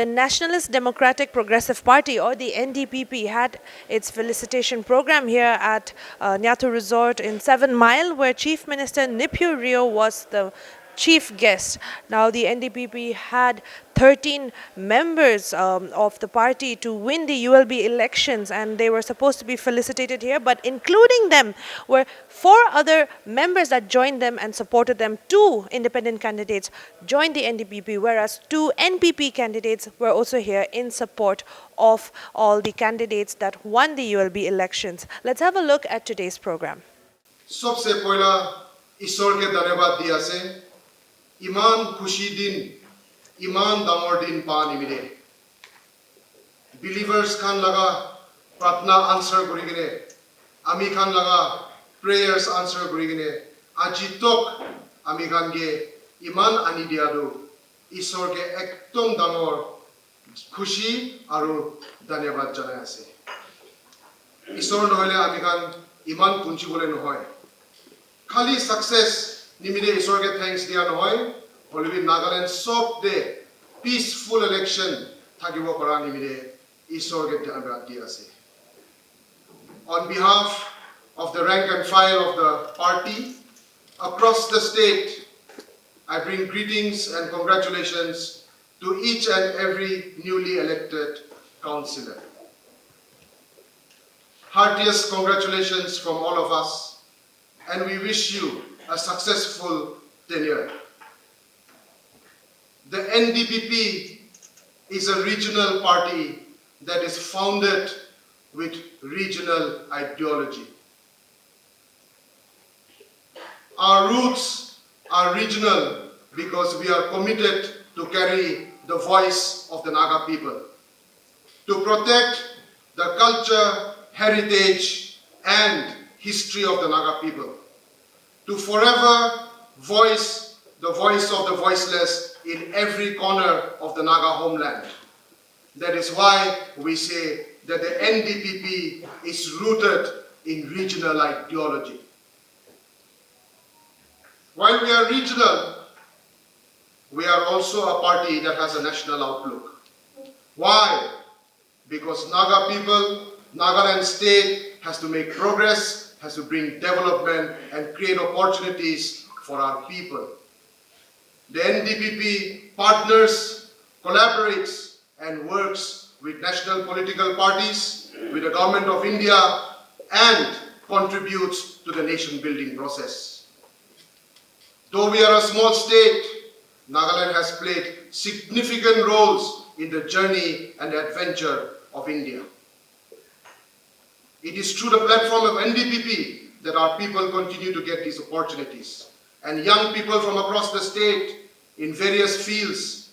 The Nationalist Democratic Progressive Party, or the NDPP, had its felicitation program here at Nyatu Resort in 7 Mile, where Chief Minister Ndpp Rio was the chief guest. Now, the NDPP had 13 members of the party to win the ULB elections, and they were supposed to be felicitated here, but including them were 4 other members that joined them and supported them. 2 independent candidates joined the NDPP, whereas 2 NPP candidates were also here in support of all the candidates that won the ULB elections. Let's have a look at today's program. सबसे पहला ईश्वर के धन्यवाद दिया से इमान खुशी दिन इमान दामोर दिन पानी मिले बिलीवर्स खान लगा प्रार्थना आंसर करी गए आमी खान लगा प्रेयर्स आंसर करी गए आजी तक आमी खान के इमान आनी दिया दो ईश्वर के एकदम दामोर खुशी आरो धन्यवाद जनाया से ईश्वर नहले आमी खान इमान पुंची बोले নহয় खाली सक्सेस निमित्ते ईश्वर के थैंक्स दिया নহয় हलबि नागालैंड सब दे पीसफुल इलेक्शन থাকিব পৰা निमित्ते ईश्वर के धन्यवाद दिया से On behalf of the rank and file of the party across the state, I bring greetings and congratulations to each and every newly elected councillor. Heartiest congratulations from all of us, and we wish you a successful tenure. The NDPP is a regional party that is founded with regional ideology. Our roots are regional because we are committed to carry the voice of the Naga people, to protect the culture, heritage, and history of the Naga people, to forever voice the voice of the voiceless in every corner of the Naga homeland. That is why we say that the NDPP is rooted in regional ideology. While we are regional, we are also a party that has a national outlook. Why? Because Naga people, Nagaland state has to make progress, has to bring development and create opportunities for our people. The NDPP partners, collaborates and works with national political parties, with the government of India, and contributes to the nation building process. Though we are a small state, Nagaland has played significant roles in the journey and the adventure of India. It is through the platform of NDPP that our people continue to get these opportunities. And young people from across the state in various fields,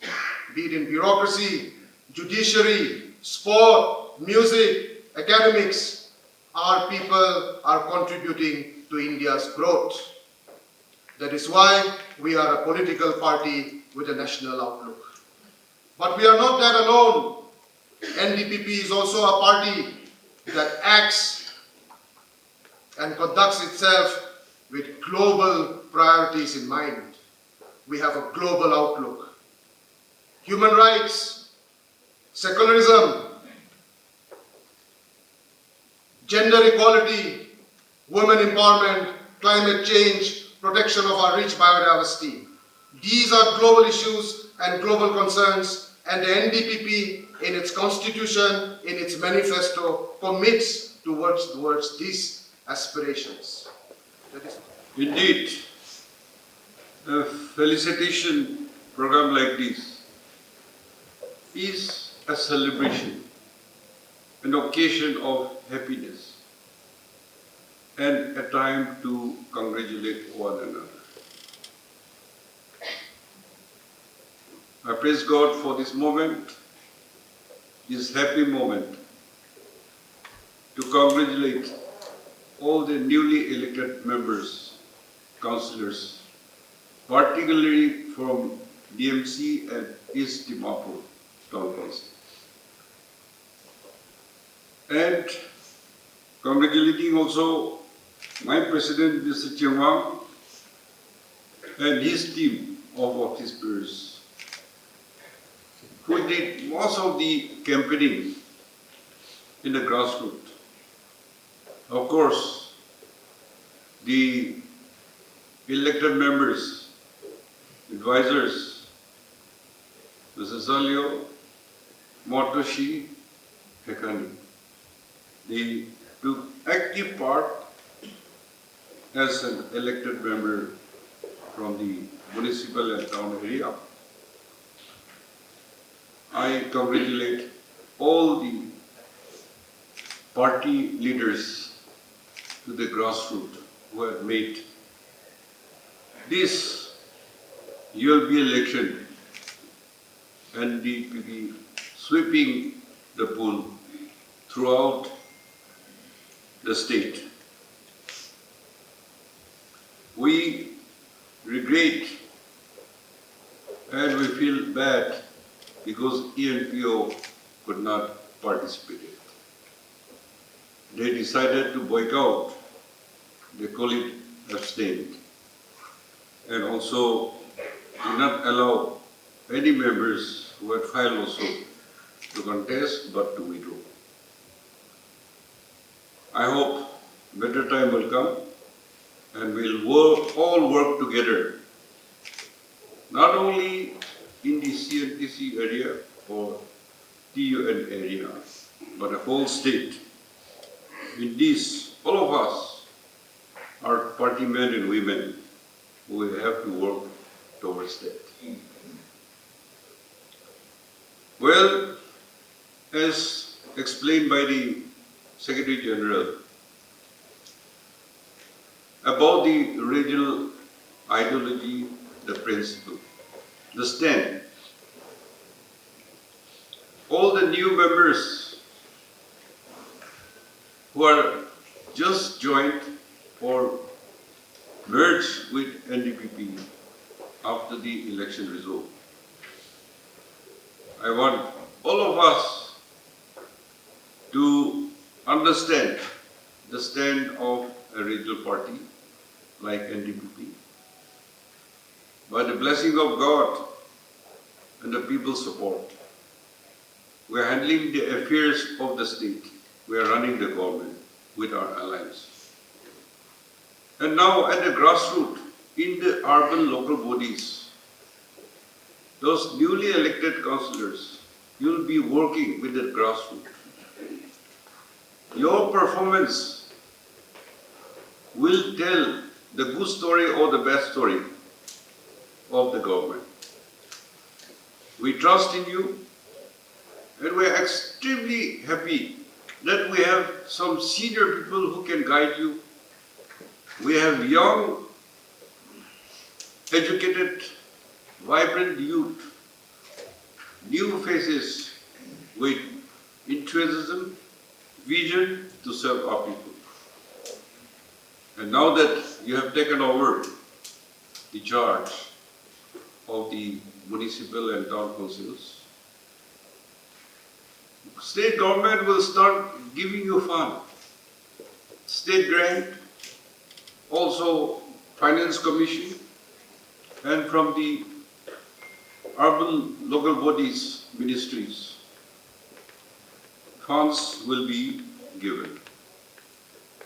be it in bureaucracy, judiciary, sport, music, academics, our people are contributing to India's growth. That is why we are a political party with a national outlook. But we are not that alone. NDPP is also a party that acts and conducts itself with global priorities in mind. We have a global outlook. Human rights, secularism, gender equality, women empowerment, climate change, protection of our rich biodiversity. These are global issues and global concerns, and the NDPP in its constitution, in its manifesto, commits towards these aspirations. Indeed, a felicitation program like this is a celebration, an occasion of happiness, and a time to congratulate one another. I praise God for this moment, this happy moment, to congratulate all the newly elected members, councillors, particularly from DMC and East Dimapur Town Council. And congratulating also my President, Mr. Chumoukedima, and his team of office bearers. who did most of the campaigning in the grassroots. Of course, the elected members, advisors, Mrs. Salio, Motoshi, Hekani, they took active part as an elected member from the municipal and town area. I congratulate all the party leaders to the grassroots who have made this ULB election and Ndpp sweeping the pool throughout the state. We regret and we feel bad because ENPO could not participate. They decided to boycott, they call it abstain, and also did not allow any members who had filed also to contest but to withdraw. I hope better time will come and we'll all work together, not only in the CNTC area or TUN area, but the whole state. In this, all of us are party men and women who will have to work towards that. Well, as explained by the Secretary General, about the regional ideology, the principle, the stand. All the new members who are just joined or merged with Ndpp after the election result. I want all of us to understand the stand of a regional party like Ndpp. By the blessing of God and the people's support, we are handling the affairs of the state. We are running the government with our allies. And now at the grassroots, in the urban local bodies, those newly elected councillors, you'll be working with the grassroots. Your performance will tell the good story or the bad story of the government. We trust in you and we are extremely happy that we have some senior people who can guide you. We have young, educated, vibrant youth, new faces with enthusiasm, vision to serve our people. And now that you have taken over the charge of the municipal and town councils, state government will start giving you fund. State grant, also finance commission, and from the urban local bodies, ministries, funds will be given.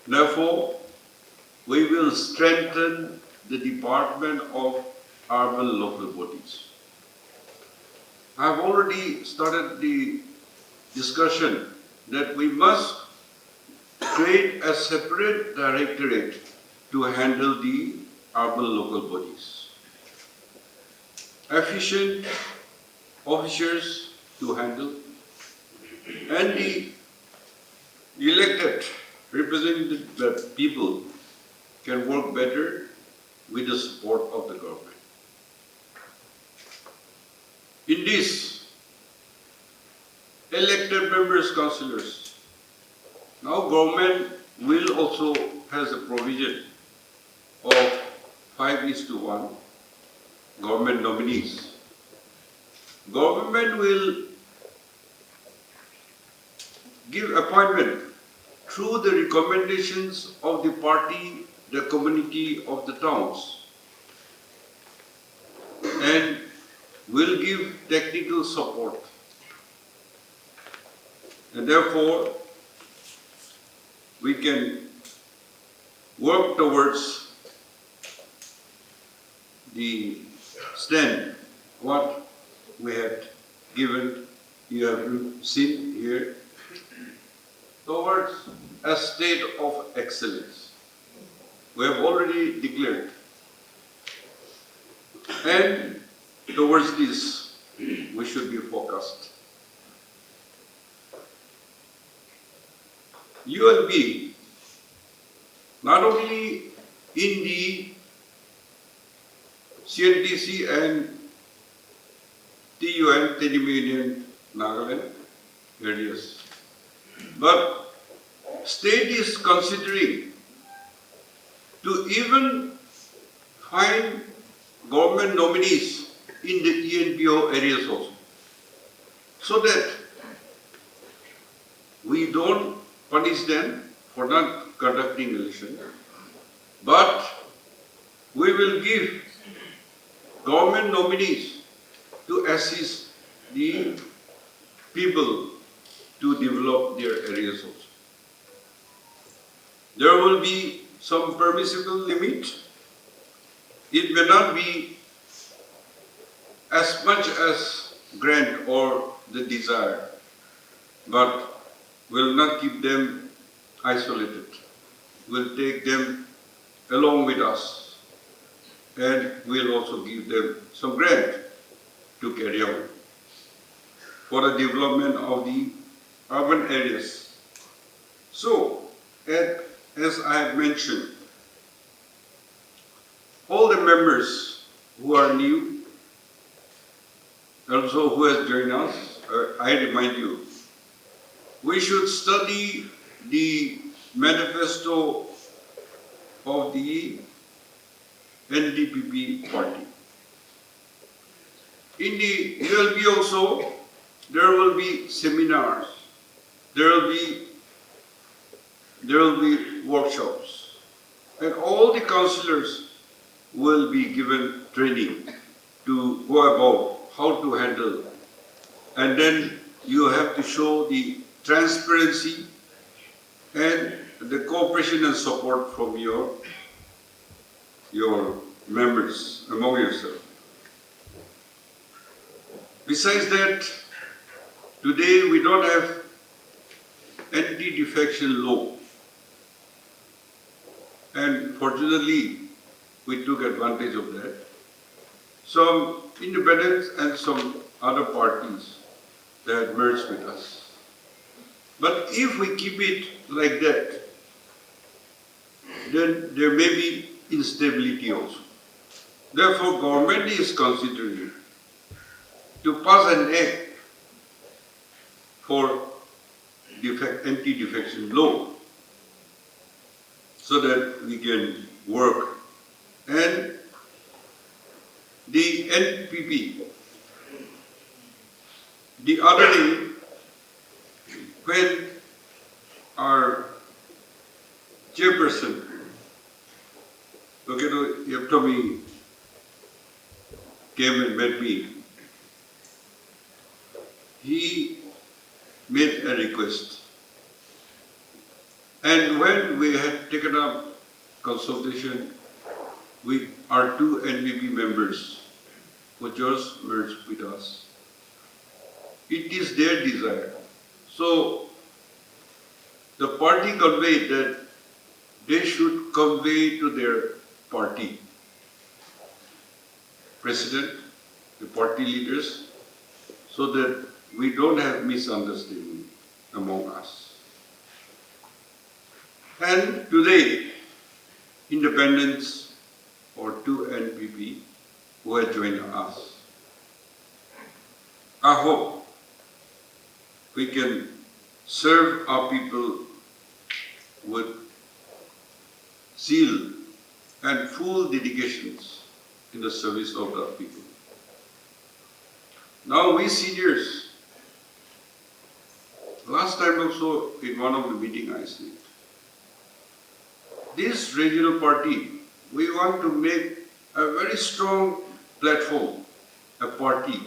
Therefore, we will strengthen the Department of Urban Local Bodies. I have already started the discussion that we must create a separate directorate to handle the urban local bodies. Efficient officers to handle, and the elected representing the people can work better with the support of the government. In this, elected members, councillors, now government will also has a provision of 5:1 government nominees. Government will give appointment through the recommendations of the party, the community of the towns. And will give technical support. And therefore, we can work towards the stand what we have given, you have seen here, towards a state of excellence. We have already declared. And towards this, we should be focused. UNB, not only in the CNTC and TUN, Union, Nagaland areas, but state is considering to even find government nominees in the ENPO areas also, so that we don't punish them for not conducting election, but we will give government nominees to assist the people to develop their areas also. There will be some permissible limit. It may not be as much as grant or the desire, but will not keep them isolated. We'll take them along with us, and we'll also give them some grant to carry out for the development of the urban areas. So, as I have mentioned, all the members who are new, also who has joined us, I remind you, we should study the manifesto of the Ndpp party. In the ULB also, there will be seminars, there will be workshops, and all the councillors will be given training to go about how to handle. And then you have to show the transparency and the cooperation and support from your members among yourself. Besides that, today we don't have anti-defection law. And fortunately, we took advantage of that. Some independents and some other parties that merged with us. But if we keep it like that, then there may be instability also. Therefore, government is considering to pass an act for anti-defection law so that we can work. And the NPP, the other day, when our chairperson, Yeptomi, came and met me, he made a request. And when we had taken up consultation with our two NPP members who just merged with us, it is their desire. So the party conveyed that they should convey to their party president, the party leaders, so that we don't have misunderstanding among us. And today, independents or two NPP who have joined us, I hope we can serve our people with zeal and full dedications in the service of the people. Now we seniors, last time also in one of the meetings I said, this regional party, we want to make a very strong platform a party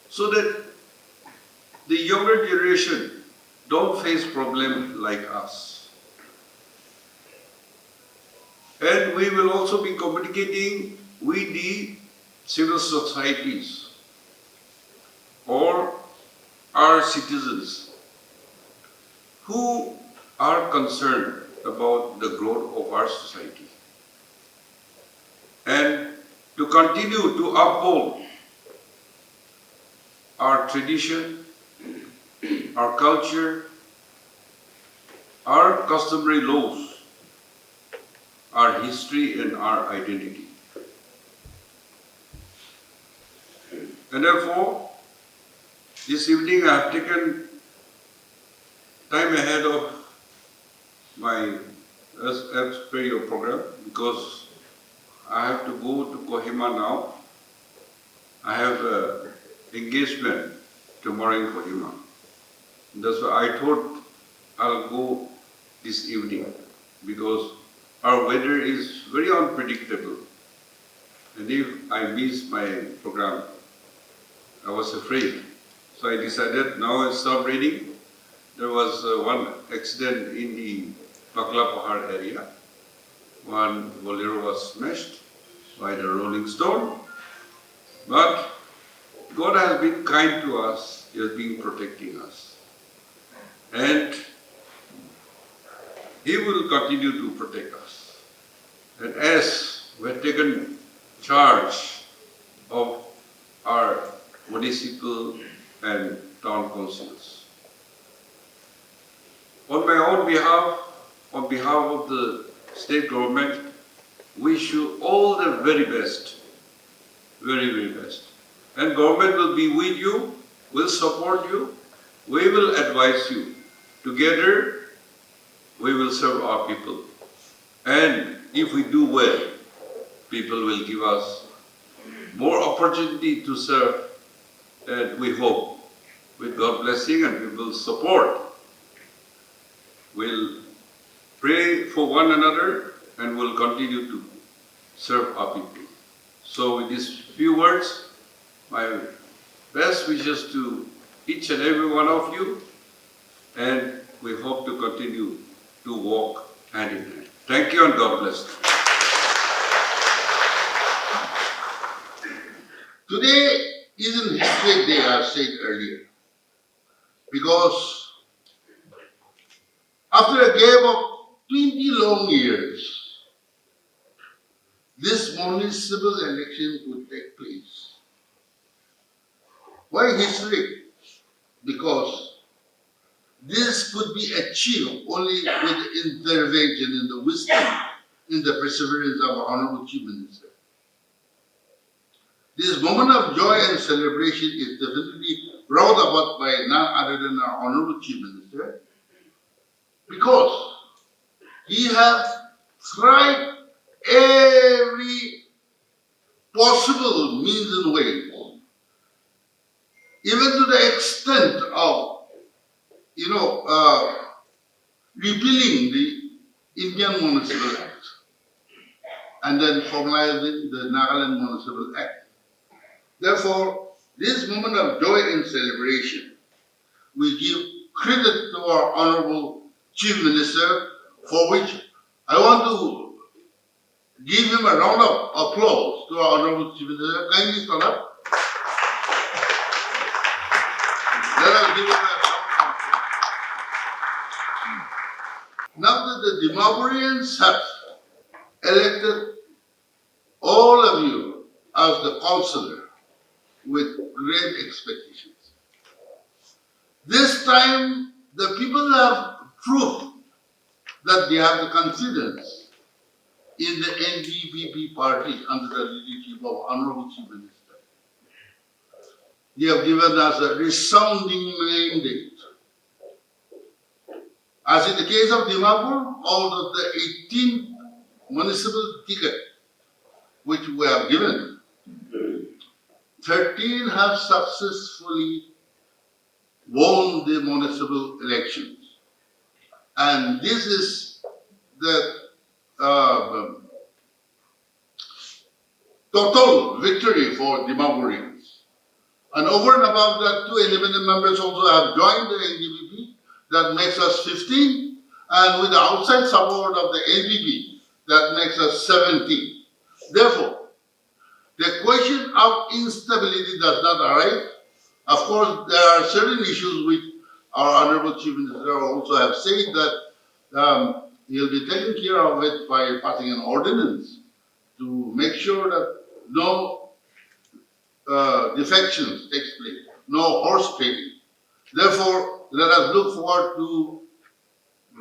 so that the younger generation don't face problems like us. And we will also be communicating with the civil societies or our citizens who are concerned about the growth of our society, and to continue to uphold our tradition, our culture, our customary laws, our history and our identity. And therefore, this evening I have taken time ahead of my, as per your program, because I have to go to Kohima now. I have an engagement tomorrow in Kohima. That's why I thought I'll go this evening, because our weather is very unpredictable. And if I miss my program, I was afraid. So I decided now it stopped raining. There was one accident in the Bakla Pahar area. One bolero was smashed by the rolling stone. But God has been kind to us. He has been protecting us. And He will continue to protect us. And as we have taken charge of our municipal and town councils, on my own behalf, on behalf of the state government, wish you all the very best, very, very best. And government will be with you, will support you, we will advise you. Together, we will serve our people. And if we do well, people will give us more opportunity to serve, and we hope, with God's blessing and people's support, we'll pray for one another and we'll continue to serve our people. So with these few words, my best wishes to each and every one of you, and we hope to continue to walk hand in hand. Thank you and God bless. Today is an historic day, I said earlier, because after a gap of 20 long years, this municipal election would take place. Why historic? Because this could be achieved only with the intervention and the wisdom in the perseverance of our Honorable Chief Minister. This moment of joy and celebration is definitely brought about by none other than our Honorable Chief Minister, because he has tried every possible means and way, even to the extent of, repealing the Indian Municipal Act and then formalizing the Nagaland Municipal Act. Therefore, this moment of joy and celebration, we give credit to our Honorable Chief Minister, for which I want to give him a round of applause to our Honorable Chief Minister. Kindly stand up. Let us give him a round of applause. Now that the Dimapurians have elected all of you as the councillor with great expectations, this time the people have proved that they have the confidence in the Ndpp party under the leadership of Honorable Chief Minister. They have given us a resounding mandate. As in the case of Dimapur, out of the 18 municipal tickets which we have given, 13 have successfully won the municipal elections. And this is the total victory for Dimapurians. And over and above that, 2 independent members also have joined the NDP. That makes us 15. And with the outside support of the NDP, that makes us 17. Therefore, the question of instability does not arise. Of course, there are certain issues which our Honorable Chief Minister also have said that he'll be taking care of it by passing an ordinance to make sure that no defections takes place, no horse trading. Therefore, let us look forward to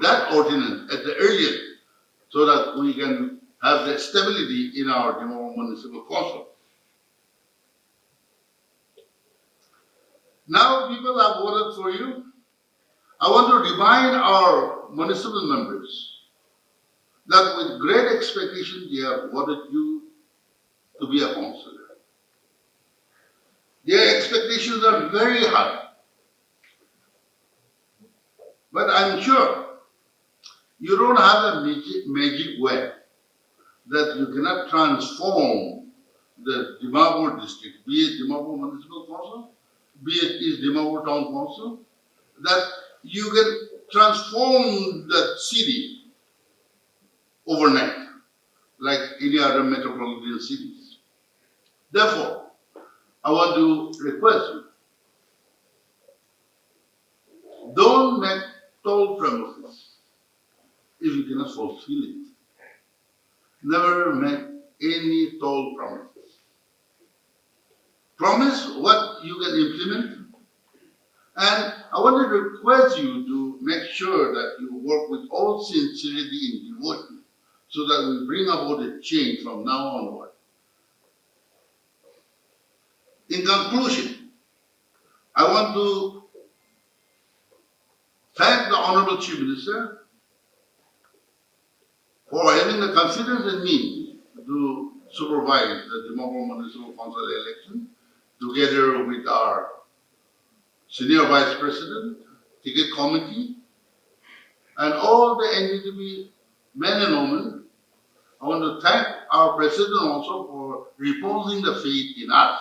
that ordinance at the earliest so that we can have the stability in our Dimapur Municipal Council. Now people have voted for you. I want to remind our municipal members that with great expectation they have voted you to be a councillor. Their expectations are very high. But I'm sure you don't have a magic way that you cannot transform the Dimapur district, be it Dimapur Municipal Council, be it East Dimapur Town Council, that you can transform that city overnight, like any other metropolitan cities. Therefore, I want to request you, don't make toll promises if you cannot fulfill it. Never make any toll promises. Promise what you can implement. And I want to request you to make sure that you work with all sincerity and devotion so that we bring about a change from now onward. In conclusion, I want to thank the Honorable Chief Minister for having the confidence in me to supervise the Dimapur Municipal Council election together with our Senior Vice President, Ticket Committee, and all the NDP men and women. I want to thank our President also for reposing the faith in us.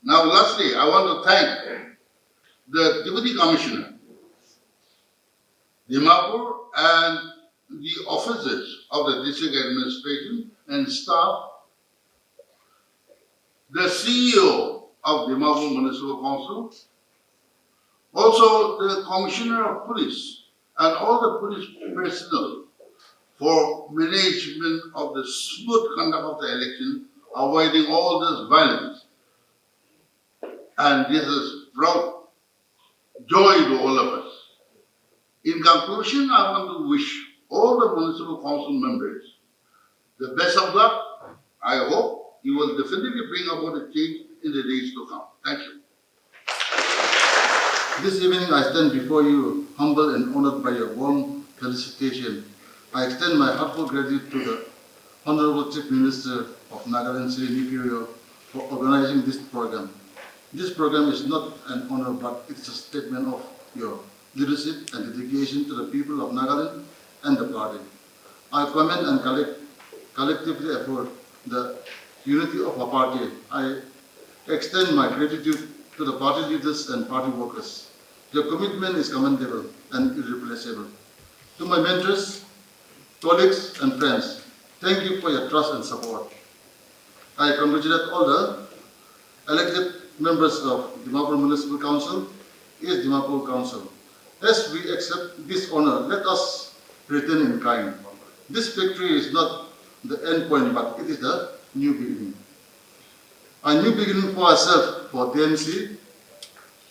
Now lastly, I want to thank the Deputy Commissioner, Dimapur, and the officers of the district administration and staff, the CEO of Dimapur Municipal Council, also the Commissioner of Police and all the police personnel for management of the smooth conduct of the election, avoiding all this violence. And this is brought joy to all of us. In conclusion, I want to wish all the municipal council members the best of luck. I hope you will definitely bring about a change in the days to come. Thank you. This evening I stand before you, humbled and honored by your warm felicitation. I extend my heartfelt gratitude to the Honorable Chief Minister of Nagaland, Sri Ndpp, for organizing this program. This program is not an honor, but it's a statement of your leadership and dedication to the people of Nagaland and the party. I commend and collectively affirm the unity of our party. I extend my gratitude to the party leaders and party workers. Your commitment is commendable and irreplaceable. To my mentors, colleagues and friends, thank you for your trust and support. I congratulate all the elected members of Dimapur Municipal Council, East Dimapur Council. As we accept this honor, let us return in kind. This victory is not the end point, but it is the new beginning. A new beginning for ourselves, for TMC,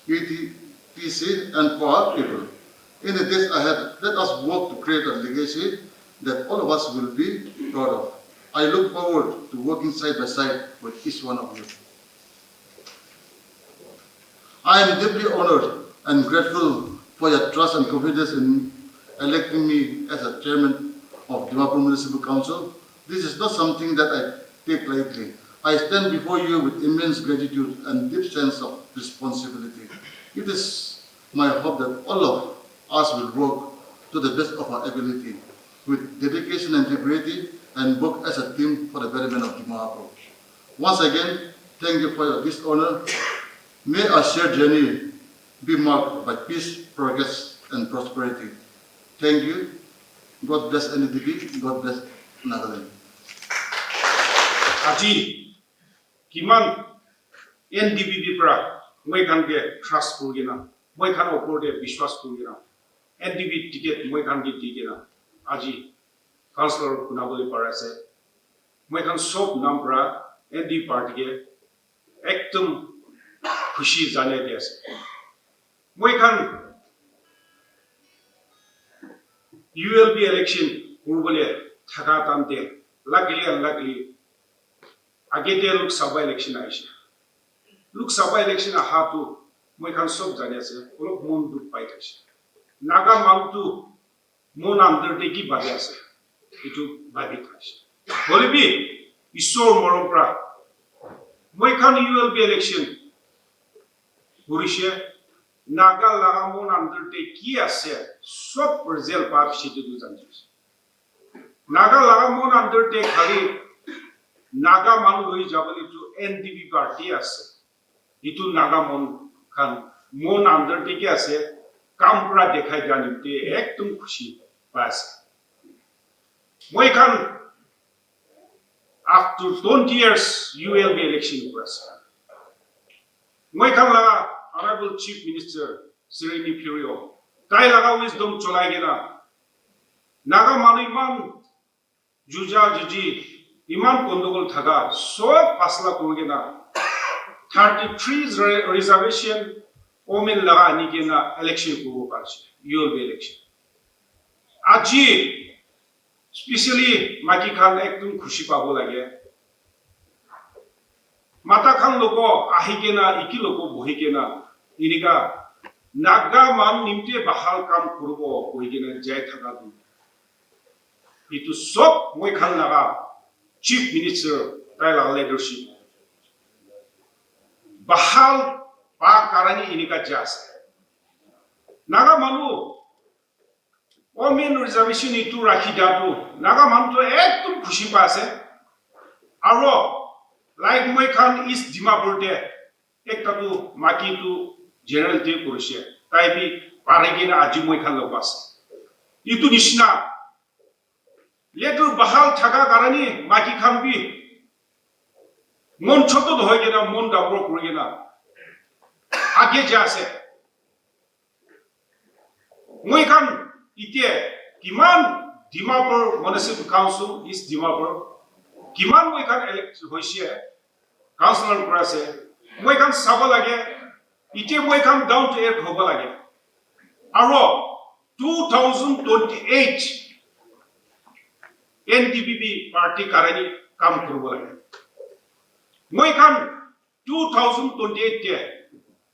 ETTC, and for our people. In the days ahead, let us work to create a legacy that all of us will be proud of. I look forward to working side by side with each one of you. I am deeply honored and grateful for your trust and confidence in electing me as a chairman of Dimapur Municipal Council. This is not something that I take lightly. I stand before you with immense gratitude and deep sense of responsibility. It is my hope that all of us will work to the best of our ability with dedication and integrity and work as a team for the betterment of Dimapur. Once again, thank you for this honor. May our shared journey be marked by peace, progress, and prosperity. Thank you. God bless Ndpp. God bless Nagaland. Aji, kiman NDPP pra, moi kan ke trust kurgina, moi kan opor de vishwas kurgina. NDP ticket moi kan ke tigena. Aji, Councilor kunaboli parase, moi kan sob nampra NDP party ke ektum खुशी जाने दिया से मैं Khan ULB election पूर्वले थका तांते लगली आगे ते Lok Sabha election Aish Lok Sabha election आहातु मैं खान सब जाने से लोग मन दुख पाई थे नागा मांगतु मन अंदर ते की बात से इतु बात था बोले भी ईश्वर मरोपरा मैं Khan ULB election Burishe Naga Lagamon undertake Kiase swap Brazil Pap City to Zanjus. Naga Lagamon undertake Hari Naga Manui Jabali to NDP party as Itu Nagamon can Mon undertake as a Campra de Kaigan de Ectum Kushi pass. Moikan after 20 years ULB election press. Moikan La Honorable Chief Minister Sri Purio, Tai Laga wisdom Cholagena, Naga Maniman, Juja Jiji, Iman Kondogol Taga, so Pasla Kurgena, 33 reservation, Omen Laga Nigena election Kurupachi, ULB election. Aji, especially Makikan Ektum Kushipa Bolage. Matakang loko ahigena iki loko bohigena inika naga man nimte bahal kam kurbo bohigena jai thaka du itu sob moi khan laga chief minister taila leadership bahal pa karani inika jas naga manu omen reservation itu rakhi datu naga man to ekdum khushi pa ase aro like moi khan is Dimapur de ekta tu maki tu general de kurushe tai bi parigena aji moi khan lopas itu nishna letur bahal thaka karani maki khan bi mon choto hoigena mon dabro kurgena age jase moi khan ite kiman Dimapur Municipal Council is Dimapur Kiman moi kan elect hoishe councilor kurase moi kan sabo lage ite moi kan down to earth hobo lage aro 2028 NDPP party karani kam kurbo lage moi kan 2028 te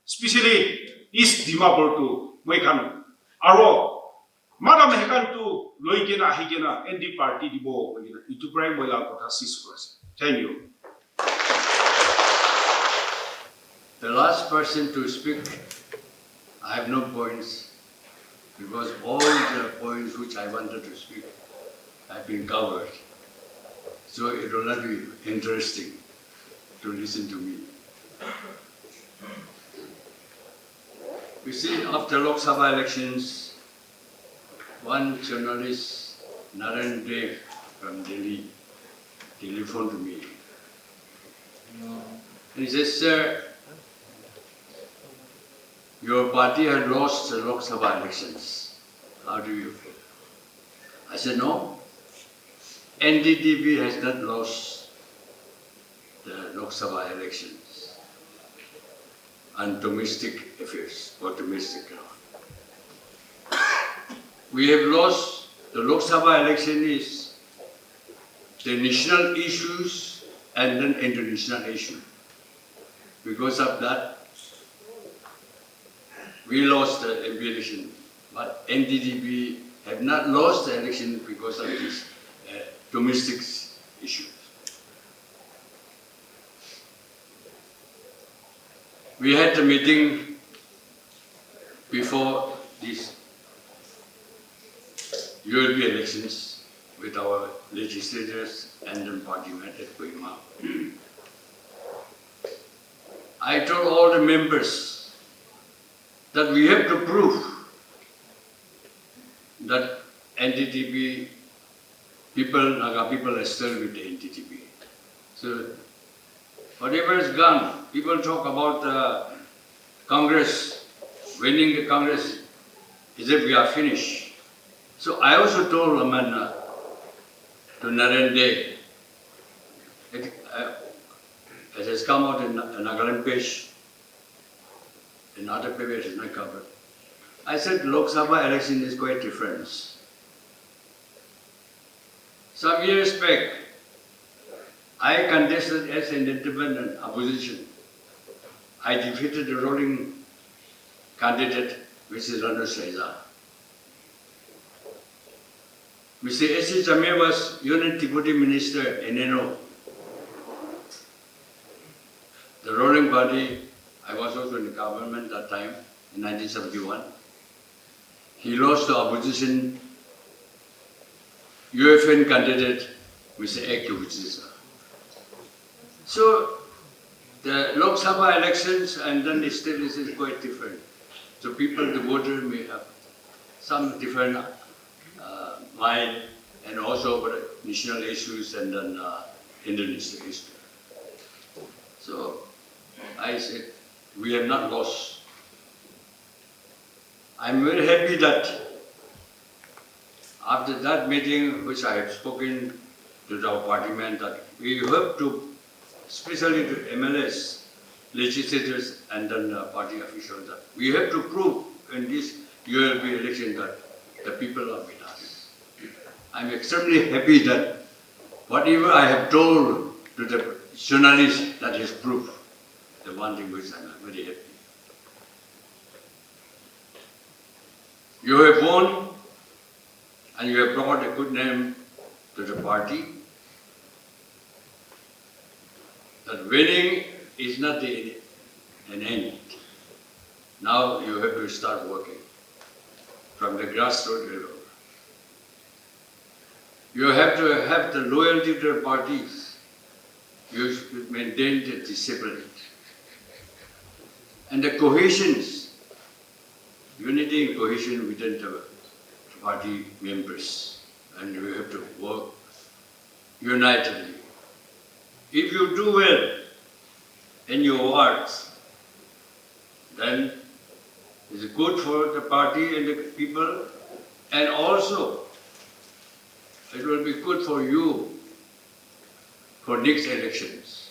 especially East Dimapur to moi kan aro Madam Hekan to Loigena Higena ND party dibo itu prime bola kota siswas. Thank you. The last person to speak, I have no points because all the points which I wanted to speak have been covered. So it will not be interesting to listen to me. You see, after Lok Sabha elections, one journalist, Ndpp from Delhi, telephoned to me. And he says, "Sir, your party had lost the Lok Sabha elections. How do you feel?" I said, "No, Ndpp has not lost the Lok Sabha elections on domestic affairs or domestic ground. We have lost the Lok Sabha election is the national issues and then international issue. Because of that, we lost the MP election. But Ndpp have not lost the election because of these domestic issues. We had a meeting before these ULP elections with our legislators and the parliament at Koima. I told all the members that we have to prove that NDTP people, Naga people are still with the NDTP. So whatever is gone, people talk about Congress, winning the Congress, as if we are finished. So I also told Amanda to Narendra, it has come out in Nagaland page, in other papers is not covered. I said Lok Sabha election is quite different. Some years back, I contested as an independent opposition. I defeated the ruling candidate, Mr. Ranu Saiza. Mr. S.C. Jamir was Union Deputy Minister in NNO. The ruling party, I was also in the government that time, in 1971. He lost the opposition UFN candidate, Mr. Acknowledgment. So the Lok Sabha elections and then the state is quite different. So people, the voter may have some different mind, and also national issues and then international issues. So I said, we have not lost. I'm very happy that after that meeting, which I have spoken to our parliament, that we have to, especially to MLAs, legislators and then party officials, that we have to prove in this ULP election that the people are with us. I'm extremely happy that whatever I have told to the journalists, that is proof. The one thing which I'm very happy. You have won and you have brought a good name to the party. That winning is not an end. Now you have to start working from the grassroots level. You have to have the loyalty to the parties. You should maintain the discipline. And the cohesions, unity and cohesion within the party members. And you have to work unitedly. If you do well in your works, then it's good for the party and the people, and also it will be good for you for next elections.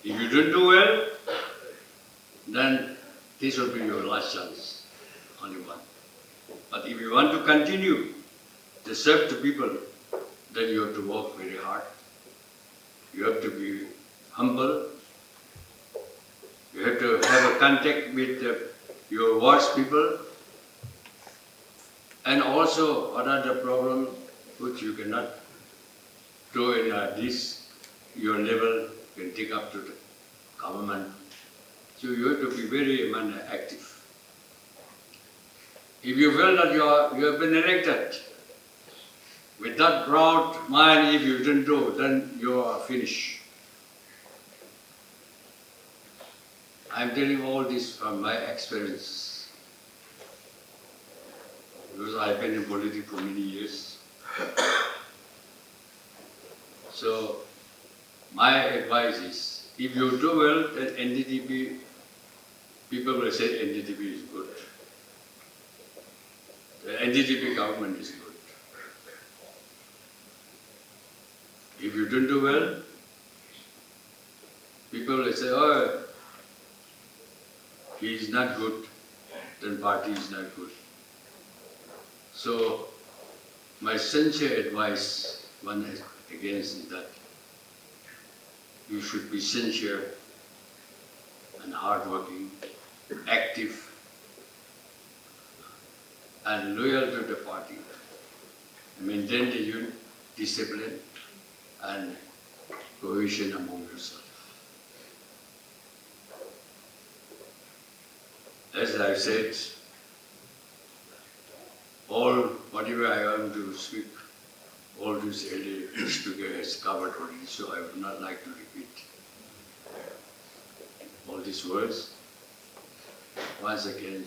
If you don't do well, then this will be your last chance, only one. But if you want to continue to serve the people, then you have to work very hard. You have to be humble. You have to have a contact with your wards people. And also, what are the problems which you cannot do in your level, you can take up to the government. So you have to be very active. If you feel that you have been elected, with that proud mind, if you didn't do, then you are finished. I'm telling all this from my experience. Because I've been in politics for many years. So, my advice is, if you do well, then NDTP, people will say NDTP is good. The NDTP government is good. If you don't do well, people will say, oh, he is not good, then party is not good. So, my sincere advice, one against is that you should be sincere and hardworking, active, and loyal to the party. Maintain the discipline and cohesion among yourself. As I said, all whatever I want to speak all this earlier speaker has covered already, so I would not like to repeat all these words. Once again,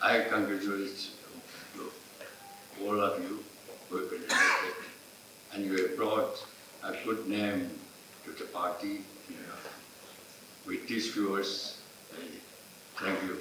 I congratulate all of you who have been elected, and you have brought a good name to the party. With these few words, I thank you.